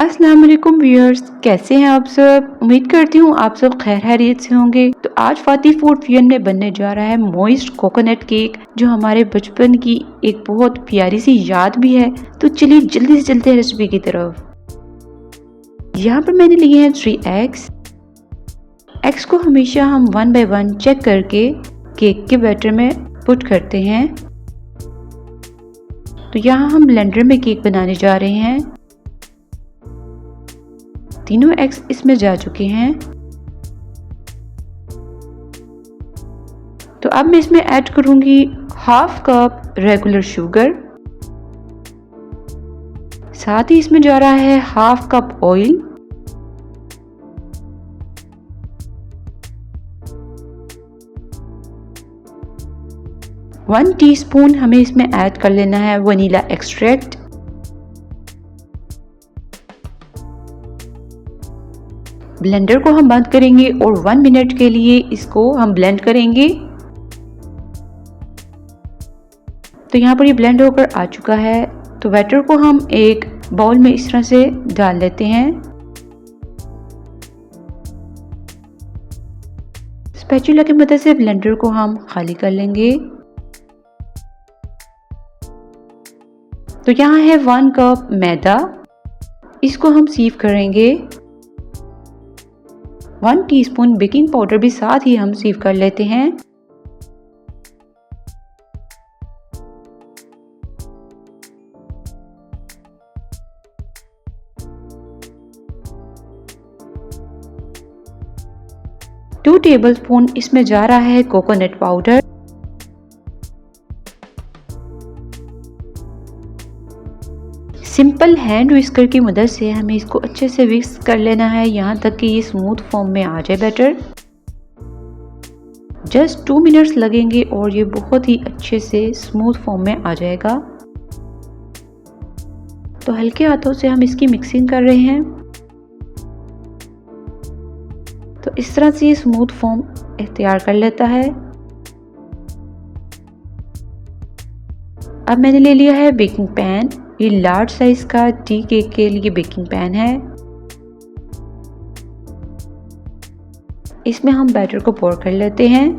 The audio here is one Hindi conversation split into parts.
अस्सलाम वालेकुम व्यूअर्स, कैसे हैं आप सब। उम्मीद करती हूँ आप सब खैर खैरियत से होंगे। तो आज फाती फूड फ्यूजन में बनने जा रहा है मॉइस्ट कोकोनट केक, जो हमारे बचपन की एक बहुत प्यारी सी याद भी है। तो चलिए जल्दी से चलते हैं रेसिपी की तरफ। यहाँ पर मैंने लिए हैं 3 एग्स। एग्स को हमेशा हम 1 बाय 1 चेक करके केक के बैटर में पुट करते हैं। तो यहाँ हम ब्लेंडर में केक बनाने जा रहे हैं। तीनों एग्स इसमें जा चुके हैं। तो अब मैं इसमें ऐड करूंगी हाफ कप रेगुलर शुगर। साथ ही इसमें जा रहा है half cup oil. One teaspoon हमें इसमें ऐड कर लेना है वनीला एक्सट्रैक्ट। ब्लेंडर को हम बंद करेंगे और 1 मिनट के लिए इसको हम ब्लेंड करेंगे। तो यहाँ पर ये ब्लेंड होकर आ चुका है। तो बैटर को हम एक बाउल में इस तरह से डाल लेते हैं। स्पैचुला की मदद से ब्लेंडर को हम खाली कर लेंगे। तो यहाँ है 1 कप मैदा, इसको हम सीव करेंगे। 1 टीस्पून बेकिंग पाउडर भी साथ ही हम सीव कर लेते हैं। टू टेबलस्पून इसमें जा रहा है coconut powder. Simple hand whisker की मदद से हमें इसको अच्छे से विस्क कर लेना है, यहाँ तक कि ये स्मूथ फॉर्म में आ जाए बैटर। जस्ट 2 मिनट्स लगेंगे और ये बहुत ही अच्छे से स्मूथ फॉर्म में आ जाएगा। तो हल्के हाथों से हम इसकी मिक्सिंग कर रहे हैं। तो इस तरह से ये स्मूथ फॉर्म तैयार कर लेता है। अब मैंने ले लिया है बेकिंग पैन। ये लार्ज साइज का टी केक के लिए बेकिंग पैन है। इसमें हम बैटर को पोर कर लेते हैं।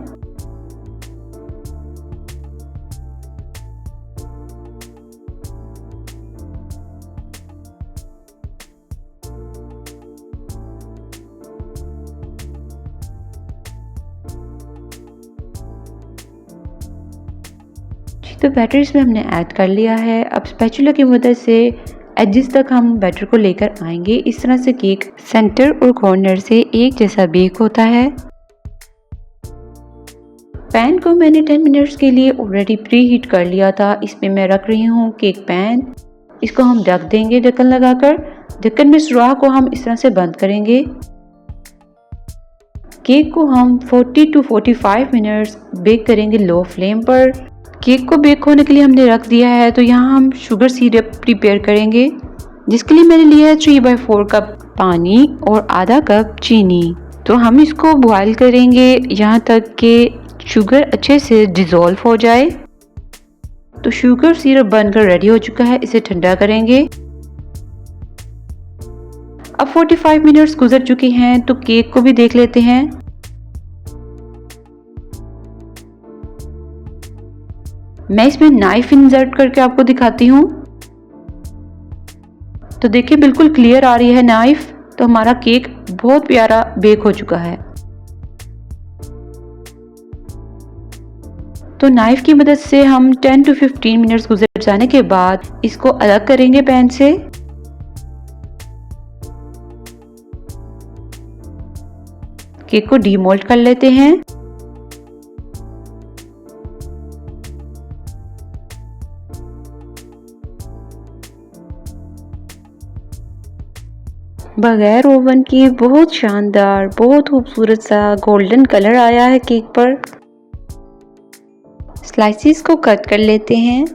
तो बैटर इसमें हमने ऐड कर लिया है। अब स्पैचुला की मदद से एजेस तक हम बैटर को लेकर आएंगे। इस तरह से केक सेंटर और कॉर्नर से एक जैसा बेक होता है। पैन को मैंने 10 मिनट्स के लिए ऑलरेडी प्री हीट कर लिया था। इसमें मैं रख रही हूँ केक पैन। इसको हम ढक देंगे ढक्कन लगाकर। ढक्कन में सुराख को हम इस तरह से बंद करेंगे। केक को हम 40 to 45 मिनट्स बेक करेंगे लो फ्लेम पर। केक को बेक होने के लिए हमने रख दिया है। तो यहाँ हम शुगर सिरप प्रिपेयर करेंगे, जिसके लिए मैंने लिया है 3/4 कप पानी और आधा कप चीनी। तो हम इसको बॉईल करेंगे यहाँ तक कि शुगर अच्छे से डिज़ोल्व हो जाए। तो शुगर सिरप बनकर रेडी हो चुका है, इसे ठंडा करेंगे। अब 45 मिनट्स गुजर चुके हैं, तो केक को भी देख लेते हैं। मैं इसमें नाइफ इंसर्ट करके आपको दिखाती हूँ। तो देखिए बिल्कुल क्लियर आ रही है नाइफ। तो हमारा केक बहुत प्यारा बेक हो चुका है। तो नाइफ की मदद से हम 10 to 15 मिनट्स गुजर जाने के बाद इसको अलग करेंगे पैन से। केक को डीमोल्ड कर लेते हैं। बगैर ओवन के बहुत शानदार, बहुत खूबसूरत सा गोल्डन कलर आया है केक पर। स्लाइसेस को कट कर लेते हैं।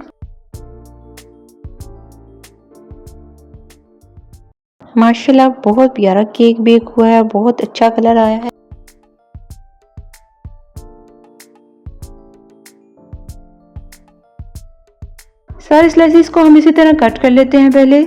माशाल्लाह बहुत प्यारा केक बेक हुआ है, बहुत अच्छा कलर आया है। सारे स्लाइसेस को हम इसी तरह कट कर लेते हैं पहले।